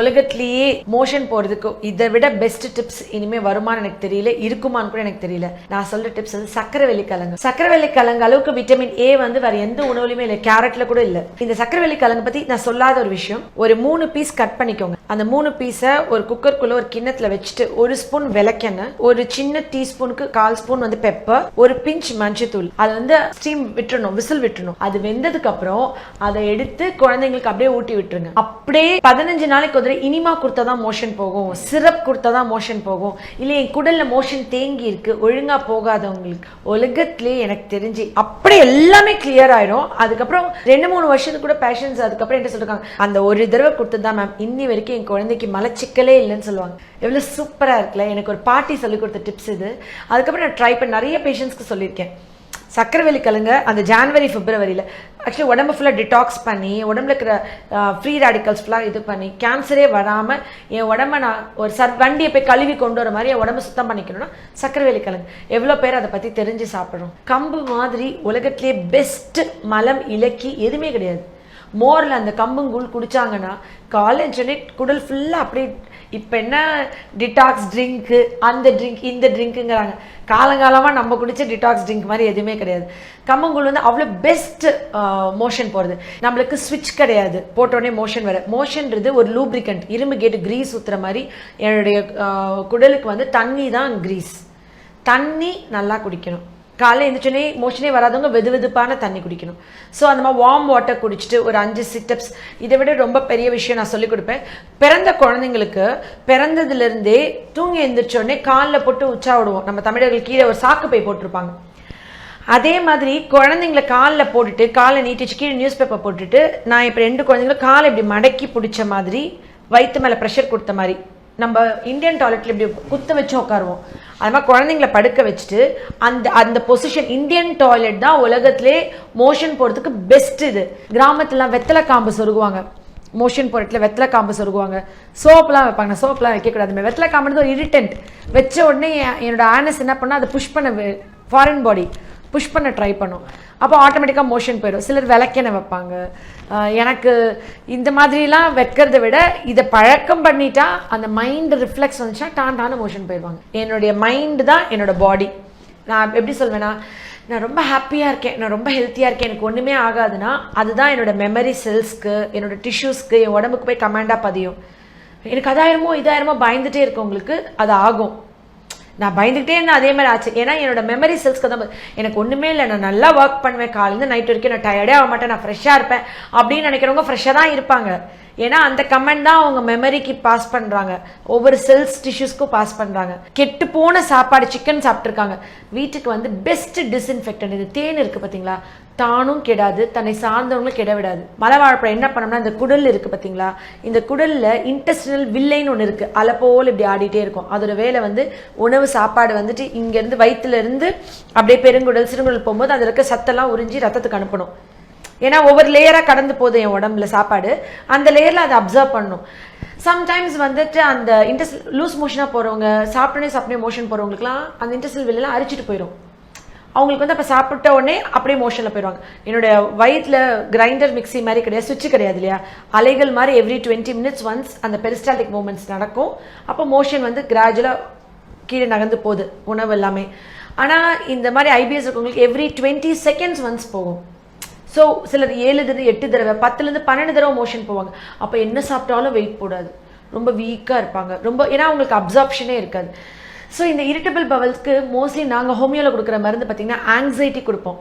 உலகத்திலேயே மோஷன் போறதுக்கு இதை விட பெஸ்ட் டிப்ஸ் இனிமே வருமானு எனக்கு தெரியல, இருக்குமான்னு கூட எனக்கு தெரியல. நான் சொல்ற டிப்ஸ் வந்து சக்கரவள்ளி கிழங்கு. சக்கரவள்ளி கிழங்கு அளவுக்கு விட்டமின் ஏ வந்து வேற எந்த உணவுலையுமே இல்லை, கேரட்ல கூட இல்லை. இந்த சக்கரவள்ளி கிழங்கு பத்தி நான் சொல்லாத ஒரு விஷயம், ஒரு 3 பீஸ் கட் பண்ணிக்கோங்க. அந்த 3 பீஸை ஒரு குக்கருக்குள்ள ஒரு கிண்ணத்துல வச்சுட்டு 1 ஸ்பூன் விளக்கெண்ணெய், ஒரு சின்ன டீஸ்பூனுக்கு 1/4 ஸ்பூன் வந்து பெப்பர், ஒரு பிஞ்ச் மஞ்சத்தூள், அது வந்து ஸ்டீம் விட்டுறணும், விசில் விட்டுறணும். அது வெந்ததுக்கு அப்புறம் அதை எடுத்து குழந்தைங்களுக்கு அப்படியே ஊட்டி விட்டுருங்க. அப்படியே 15 நாளைக்கு இனிமா கொடுத்தாதான் மோஷன் போகும், சிரப் கொடுத்தாதான் மோஷன் போகும், இல்லை என் குடல்ல மோஷன் தேங்கி இருக்கு ஒழுங்கா போகாதவங்களுக்கு உலகத்திலே எனக்கு தெரிஞ்சு அப்படியே எல்லாமே கிளியர் ஆயிடும். அதுக்கப்புறம் 2-3 வருஷத்துக்கு கூட பேஷன்ஸ் அதுக்கப்புறம் என்ன சொல்றாங்க, அந்த ஒரு தடவை கொடுத்ததுதான் மேம் இன்னி வரைக்கும் என் குழந்தைக்கு மலச்சிக்கலே இல்லைன்னு சொல்லுவாங்க. எவ்வளவு சூப்பரா இருக்குல்ல. எனக்கு ஒரு பாட்டி சொல்லி கொடுத்த டிப்ஸ் இது. அதுக்கப்புறம் நான் ட்ரை பண்ண நிறைய பேஷண்ட்ஸ்க்கு சொல்லியிருக்கேன். சக்கரவள்ளி கிழங்க அந்த ஜான்வரி பிப்ரவரியில் ஆக்சுவலி உடம்பு ஃபுல்லாக டிடாக்ஸ் பண்ணி உடம்புல இருக்கிற ஃப்ரீ ரேடிக்கல்ஸ் ஃபுல்லாக இது பண்ணி கேன்சரே வராமல் என் உடம்பை நான் ஒரு வண்டியை போய் கழுவி கொண்டு வர மாதிரி என் உடம்பை சுத்தம் பண்ணிக்கணும்னா சக்கரவள்ளி கிழங்கு. எவ்வளோ பேர் அதை பற்றி தெரிஞ்சு சாப்பிட்றோம். கம்பு மாதிரி உலகத்திலே பெஸ்ட் மலம் இலக்கி எதுவுமே கிடையாது. மோரில் அந்த கம்புங்கூழ் குடிச்சாங்கன்னா காலேஜ் குடல் ஃபுல்லாக அப்படியே. இப்போ என்ன டிடாக்ஸ் ட்ரிங்க்கு, அந்த ட்ரிங்க் இந்த ட்ரிங்க்குங்கிறாங்க. காலங்காலமாக நம்ம குடிச்ச டிடாக்ஸ் ட்ரிங்க் மாதிரி எதுவுமே கிடையாது. கம்பங்கூழ் வந்து அவ்வளோ பெஸ்ட் மோஷன் போகிறது. நம்மளுக்கு ஸ்விட்ச் கிடையாது, போட்டோடனே மோஷன் வர. மோஷன்றது ஒரு லூப்ரிகண்ட், இரும்பு கேட்டு கிரீஸ் ஊற்றுற மாதிரி. என்னுடைய குடலுக்கு வந்து தண்ணி தான் கிரீஸ். தண்ணி நல்லா குடிக்கணும். காலையில் எழுந்திரிச்சோன்னே மோஷனே வராதவங்க வெது வெதுப்பான தண்ணி குடிக்கணும். ஸோ அந்த மாதிரி வார்ம் வாட்டர் குடிச்சிட்டு ஒரு 5 சிட்டப்ஸ். இதை விட ரொம்ப பெரிய விஷயம் நான் சொல்லிக் கொடுப்பேன். பிறந்த குழந்தைங்களுக்கு பிறந்ததுலேருந்தே தூங்கி எழுந்திரிச்சோடனே காலில் போட்டு உச்சா விடுவோம். நம்ம தமிழர்கள் கீழே ஒரு சாக்கு பை போட்டிருப்பாங்க. அதே மாதிரி குழந்தைங்களை காலில் போட்டுட்டு காலை நீட்டிச்சு கீழே நியூஸ் பேப்பர் போட்டுட்டு நான் இப்போ 2 குழந்தைங்களும் காலை இப்படி மடக்கி பிடிச்ச மாதிரி வயிற்று மேலே ப்ரெஷர் கொடுத்த மாதிரி நம்ம இந்தியன் டாய்லெட்டில் இப்படி குத்த வச்சு உட்காருவோம். அது மாதிரி குழந்தைங்களை படுக்க வச்சுட்டு அந்த அந்த பொசிஷன். இந்தியன் டாய்லெட் தான் உலகத்திலே மோஷன் போகிறதுக்கு பெஸ்ட். இது கிராமத்துலாம் வெத்தலை காம்பு சொருகுவாங்க. மோஷன் போகிறதுல வெத்தலை காம்பு சொருகுவாங்க. சோப்லாம் வைப்பாங்க. நான் சோப்லாம் வைக்கக்கூடாது. வெத்தலை காம்புன்றது ஒரு இரிட்டன்ட். வச்ச உடனே என்னோட ஆனஸ் என்ன பண்ணால் அதை புஷ் பண்ண, ஃபாரின் பாடி புஷ் பண்ண ட்ரை பண்ணும். அப்போ ஆட்டோமேட்டிக்காக மோஷன் போயிடும். சிலர் விளக்கெண்ணெய் வைப்பாங்க. எனக்கு இந்த மாதிரிலாம் வைக்கிறத விட இதை பழக்கம் பண்ணிட்டா அந்த மைண்ட் ரிஃப்ளெக்ஸ் வந்துச்சுன்னா டான மோஷன் போயிடுவாங்க. என்னுடைய மைண்டு தான் என்னோட பாடி. நான் எப்படி சொல்வேன்னா, நான் ரொம்ப ஹாப்பியாக இருக்கேன், நான் ரொம்ப ஹெல்த்தியாக இருக்கேன், எனக்கு ஒன்றுமே ஆகாதுன்னா அதுதான் என்னோட மெமரி செல்ஸ்க்கு, என்னோட டிஷ்யூஸ்க்கு, என் உடம்புக்கு போய் கமாண்டாக பதியும். எனக்கு அதாயிரமோ இதாயிரமோ பயந்துட்டே இருக்கவங்களுக்கு அது ஆகும். நான் பயந்துக்கிட்டே இருந்தேன், அதே மாதிரி ஆச்சு. ஏன்னா என்னோட மெமரி செல்ஸ்க்கு தான் எனக்கு ஒன்றுமே இல்லை, நான் நல்லா ஒர்க் பண்ணுவேன், காலையிலேருந்து நைட் வரைக்கும் நான் டயர்டே ஆக மாட்டேன், நான் ஃப்ரெஷ்ஷாக இருப்பேன் அப்படின்னு நினைக்கிறவங்க ஃப்ரெஷ்ஷாக தான் இருப்பாங்க. ஏன்னா அந்த கமெண்ட் தான் அவங்க மெமரிக்கு பாஸ் பண்ணுறாங்க, ஒவ்வொரு செல்ஸ் டிஷ்யூஸ்க்கும் பாஸ் பண்ணுறாங்க. கெட்டு போன சாப்பாடு சிக்கன் சாப்பிட்ருக்காங்க. வீட்டுக்கு வந்து பெஸ்ட் டிஸ்இன்ஃபெக்டன்ட் இது தேன் இருக்குது பார்த்தீங்களா, தானும் கெடாது, தன்னை சார்ந்தவங்களும் கெட விடாது. மலை வாழைப்பழம் என்ன பண்ணோம்னா, இந்த குடல் இருக்குது பார்த்தீங்களா, இந்த குடலில் இன்டெஸ்டினல் வில்லைன்னு ஒன்று இருக்குது. அலை போல் இப்படி ஆடிட்டே இருக்கும். அதோட வேலை வந்து உணவு சாப்பாடு வந்துட்டு இங்கேருந்து வயிற்றுலேருந்து அப்படியே பெருங்குடல் சிறுங்குடல் போகும்போது அதில் இருக்க சத்தெல்லாம் உறிஞ்சி ரத்தத்துக்கு அனுப்பணும். ஏன்னா ஒவ்வொரு லேயராக கடந்து போகுது என் உடம்புல சாப்பாடு, அந்த லேயரில் அதை அப்சர்வ் பண்ணணும். சம்டைம்ஸ் வந்துட்டு அந்த லூஸ் மோஷனாக போகிறவங்க, சாப்பிட்டோன்னே மோஷன் போகிறவங்களுக்குலாம் அந்த இன்டெஸ்டினல் வில்லாம் அரிச்சிட்டு போயிடும். அவங்களுக்கு வந்து அப்போ சாப்பிட்ட உடனே அப்படியே மோஷனில் போயிடுவாங்க. என்னுடைய வயிற்றில் கிரைண்டர் மிக்சி மாதிரி கிடையாது, சுவிட்ச் கிடையாது இல்லையா, அலைகள் மாதிரி எவ்ரி 20 minutes ஒன்ஸ் அந்த பெரிஸ்டால்டிக் மூமெண்ட்ஸ் நடக்கும். அப்போ மோஷன் வந்து கிராஜுவலாக கீழே நகர்ந்து போகுது உணவு எல்லாமே. ஆனால் இந்த மாதிரி ஐபிஎஸ் இருக்கவங்களுக்கு எவ்ரி 20 seconds ஒன்ஸ் போகும். ஸோ சிலர் 7 தடவை 8 தடவை 10லேருந்து 12 தடவை மோஷன் போவாங்க. அப்போ என்ன சாப்பிட்டாலும் வெயிட் போடாது, ரொம்ப வீக்காக இருப்பாங்க ரொம்ப. ஏன்னா அவங்களுக்கு அப்சார்ப்ஷனே இருக்காது. ஸோ இந்த இரிட்டபிள் பவல்ஸ்க்கு மோஸ்ட்லி நாங்கள் ஹோமியோவில் கொடுக்குற மருந்து பார்த்தீங்கன்னா ஆங்ஸைட்டி கொடுப்போம்.